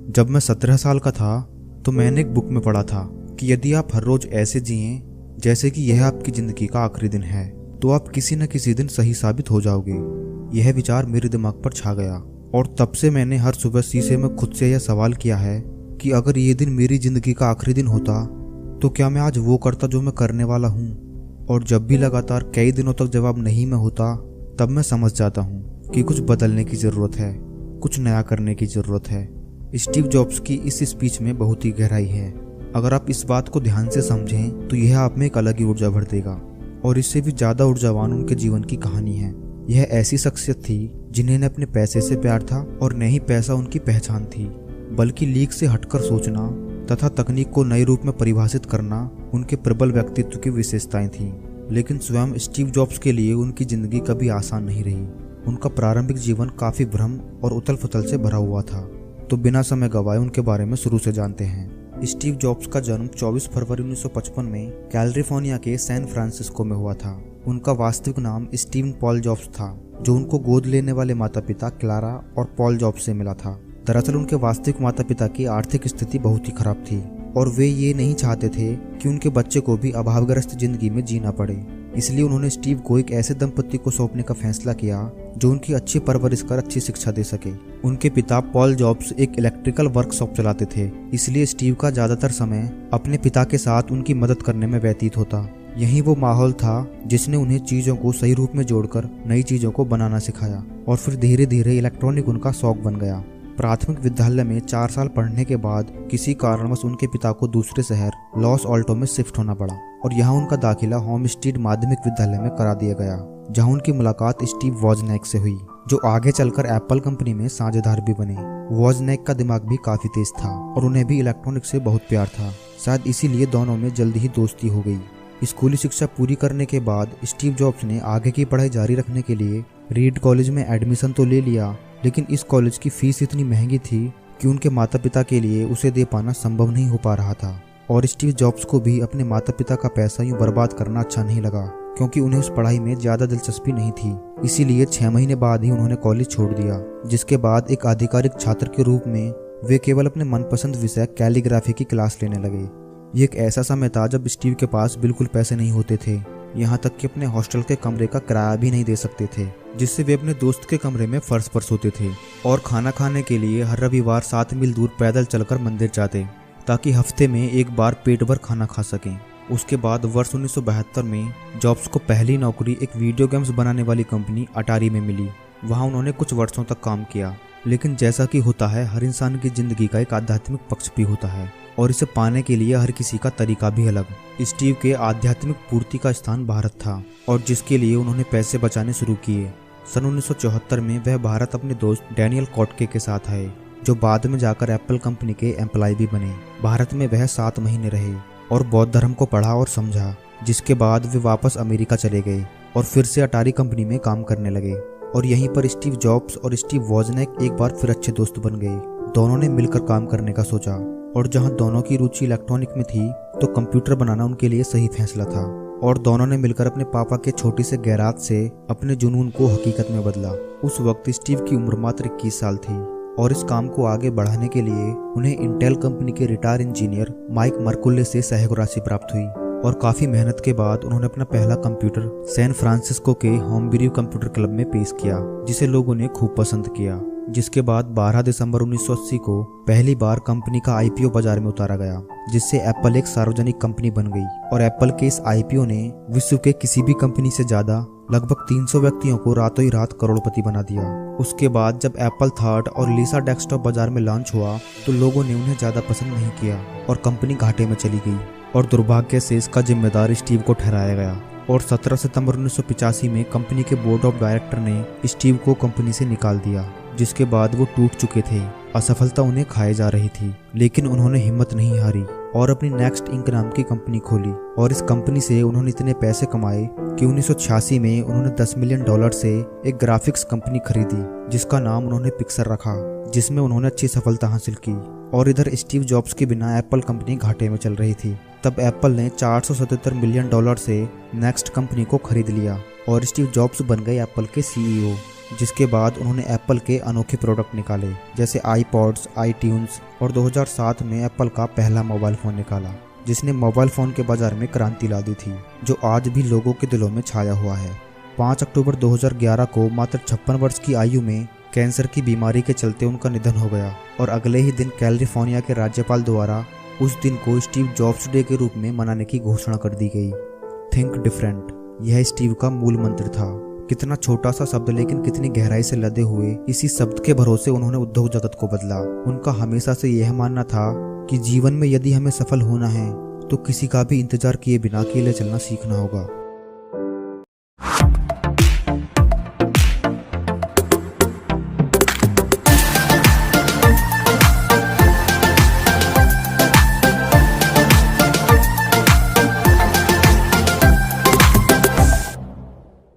जब मैं 17 साल का था तो मैंने एक बुक में पढ़ा था कि यदि आप हर रोज ऐसे जिएं जैसे कि यह आपकी जिंदगी का आखिरी दिन है तो आप किसी न किसी दिन सही साबित हो जाओगे। यह विचार मेरे दिमाग पर छा गया और तब से मैंने हर सुबह शीशे में खुद से यह सवाल किया है कि अगर ये दिन मेरी जिंदगी का आखिरी दिन होता तो क्या मैं आज वो करता जो मैं करने वाला हूँ। और जब भी लगातार कई दिनों तक जवाब नहीं में होता तब मैं समझ जाता हूँ कि कुछ बदलने की ज़रूरत है, कुछ नया करने की ज़रूरत है। स्टीव जॉब्स की इस स्पीच में बहुत ही गहराई है। अगर आप इस बात को ध्यान से समझें तो यह आप में एक अलग ही ऊर्जा भर देगा। और इससे भी ज़्यादा ऊर्जावान उनके जीवन की कहानी है। यह ऐसी शख्सियत थी जिन्हें न अपने पैसे से प्यार था और न ही पैसा उनकी पहचान थी, बल्कि लीक से हटकर सोचना तथा तकनीक को नए रूप में परिभाषित करना उनके प्रबल व्यक्तित्व की विशेषताएं थीं। लेकिन स्वयं स्टीव जॉब्स के लिए उनकी जिंदगी कभी आसान नहीं रही। उनका प्रारंभिक जीवन काफी भ्रम और उथल पुथल से भरा हुआ था। तो बिना समय गवाए उनके बारे में शुरू से जानते हैं। स्टीव जॉब्स का जन्म 24 फरवरी 1955 में कैलिफोर्निया के सैन फ्रांसिस्को में हुआ था। उनका वास्तविक नाम स्टीवन पॉल जॉब्स था, जो उनको गोद लेने वाले माता पिता क्लारा और पॉल जॉब्स से मिला था। दरअसल उनके वास्तविक माता पिता की आर्थिक स्थिति बहुत ही खराब थी और वे ये नहीं चाहते थे कि उनके बच्चे को भी अभावग्रस्त जिंदगी में जीना पड़े। इसलिए उन्होंने स्टीव को एक ऐसे दंपति को सौंपने का फैसला किया जो उनकी अच्छी परवरिश कर अच्छी शिक्षा दे सके। उनके पिता पॉल जॉब्स एक इलेक्ट्रिकल वर्कशॉप चलाते थे, इसलिए स्टीव का ज्यादातर समय अपने पिता के साथ उनकी मदद करने में व्यतीत होता। यही वो माहौल था जिसने उन्हें चीजों को सही रूप में जोड़कर नई चीजों को बनाना सिखाया और फिर धीरे धीरे इलेक्ट्रॉनिक उनका शौक बन गया। प्राथमिक विद्यालय में 4 साल पढ़ने के बाद किसी कारणवश उनके पिता को दूसरे शहर लॉस ऑल्टो में शिफ्ट होना पड़ा और यहाँ उनका दाखिला होम स्ट्रीट माध्यमिक विद्यालय में करा दिया गया, जहाँ उनकी मुलाकात स्टीव वॉजनेक से हुई, जो आगे चलकर एप्पल कंपनी में साझेदार भी बने। वॉजनेक का दिमाग भी काफी तेज था और उन्हें भी इलेक्ट्रॉनिक से बहुत प्यार था। शायद इसीलिए दोनों में जल्दी ही दोस्ती हो गई। स्कूली शिक्षा पूरी करने के बाद स्टीव जॉब्स ने आगे की पढ़ाई जारी रखने के लिए रीड कॉलेज में एडमिशन तो ले लिया, लेकिन इस कॉलेज की फीस इतनी महंगी थी कि उनके माता पिता के लिए उसे दे पाना संभव नहीं हो पा रहा था। और स्टीव जॉब्स को भी अपने माता पिता का पैसा यूं बर्बाद करना अच्छा नहीं लगा, क्योंकि उन्हें उस पढ़ाई में ज्यादा दिलचस्पी नहीं थी। इसीलिए 6 महीने बाद ही उन्होंने कॉलेज छोड़ दिया, जिसके बाद एक आधिकारिक छात्र के रूप में वे केवल अपने मनपसंद विषय कैलीग्राफी की क्लास लेने लगे। ये एक ऐसा समय था जब स्टीव के पास बिल्कुल पैसे नहीं होते थे, यहाँ तक कि अपने हॉस्टल के कमरे का किराया भी नहीं दे सकते थे, जिससे वे अपने दोस्त के कमरे में फर्श पर सोते थे और खाना खाने के लिए हर रविवार 7 मील दूर पैदल चलकर मंदिर जाते ताकि हफ्ते में एक बार पेट भर खाना खा सकें। उसके बाद वर्ष 1972 में जॉब्स को पहली नौकरी एक वीडियो गेम्स बनाने वाली कंपनी अटारी में मिली। वहाँ उन्होंने कुछ वर्षों तक काम किया, लेकिन जैसा कि होता है हर इंसान की जिंदगी का एक आध्यात्मिक पक्ष भी होता है और इसे पाने के लिए हर किसी का तरीका भी अलग। स्टीव के आध्यात्मिक पूर्ति का स्थान भारत था और जिसके लिए उन्होंने पैसे बचाने शुरू किए। सन 1974 में वह भारत अपने दोस्त डैनियल कॉटके के साथ आए, जो बाद में जाकर एप्पल कंपनी के एम्प्लॉय भी बने। भारत में वह 7 महीने रहे और बौद्ध धर्म को पढ़ा और समझा, जिसके बाद वे वापस अमेरिका चले गए और फिर से अटारी कंपनी में काम करने लगे। और यहीं पर स्टीव जॉब्स और स्टीव वॉजनेक एक बार फिर अच्छे दोस्त बन गए। दोनों ने मिलकर काम करने का सोचा और जहां दोनों की रुचि इलेक्ट्रॉनिक में थी तो कंप्यूटर बनाना उनके लिए सही फैसला था। और दोनों ने मिलकर अपने पापा के छोटे से गैराज से अपने जुनून को हकीकत में बदला। उस वक्त स्टीव की उम्र मात्र 21 साल थी और इस काम को आगे बढ़ाने के लिए उन्हें इंटेल कंपनी के रिटायर इंजीनियर माइक मर्कुले से सहयोग राशि प्राप्त हुई। और काफी मेहनत के बाद उन्होंने अपना पहला कंप्यूटर सैन फ्रांसिस्को के होमब्रू कंप्यूटर क्लब में पेश किया, जिसे लोगों ने खूब पसंद किया। जिसके बाद 12 दिसंबर 1980 को पहली बार कंपनी का आईपीओ बाजार में उतारा गया, जिससे एप्पल एक सार्वजनिक कंपनी बन गई। और एप्पल के इस आईपीओ ने विश्व के किसी भी कंपनी से ज्यादा लगभग 300 व्यक्तियों को रातों ही रात करोड़पति बना दिया। उसके बाद जब एप्पल थर्ड और लीसा डेस्कटॉप बाजार में लॉन्च हुआ तो लोगों ने उन्हें ज्यादा पसंद नहीं किया और कंपनी घाटे में चली गई और दुर्भाग्य से इसका जिम्मेदार स्टीव को ठहराया गया। और 17 सितंबर 1985 में कंपनी के बोर्ड ऑफ डायरेक्टर ने स्टीव को कंपनी से निकाल दिया, जिसके बाद वो टूट चुके थे। असफलता उन्हें खाए जा रही थी, लेकिन उन्होंने हिम्मत नहीं हारी और अपनी नेक्स्ट इंक नाम की कंपनी खोली। और इस कंपनी से उन्होंने इतने पैसे कमाए कि 1986 में उन्होंने $10 मिलियन से एक ग्राफिक्स कंपनी खरीदी, जिसका नाम उन्होंने पिक्सर रखा, जिसमें उन्होंने अच्छी सफलता हासिल की। और इधर स्टीव जॉब्स के बिना एप्पल कंपनी घाटे में चल रही थी। तब एप्पल ने $477 मिलियन से नेक्स्ट कंपनी को खरीद लिया और स्टीव जॉब्स बन गए एप्पल के सीईओ। जिसके बाद उन्होंने एप्पल के अनोखे प्रोडक्ट निकाले, जैसे आईपॉड्स, आईट्यून्स, और 2007 में एप्पल का पहला मोबाइल फ़ोन निकाला, जिसने मोबाइल फ़ोन के बाजार में क्रांति ला दी थी, जो आज भी लोगों के दिलों में छाया हुआ है। 5 अक्टूबर 2011 को मात्र 56 वर्ष की आयु में कैंसर की बीमारी के चलते उनका निधन हो गया, और अगले ही दिन कैलिफोर्निया के राज्यपाल द्वारा उस दिन को स्टीव जॉब्स डे के रूप में मनाने की घोषणा कर दी गई। थिंक डिफरेंट, यह स्टीव का मूल मंत्र था। कितना छोटा सा शब्द लेकिन कितनी गहराई से लदे हुए इसी शब्द के भरोसे उन्होंने उद्योग जगत को बदला। उनका हमेशा से यह मानना था कि जीवन में यदि हमें सफल होना है तो किसी का भी इंतजार किए बिना अकेले चलना सीखना होगा।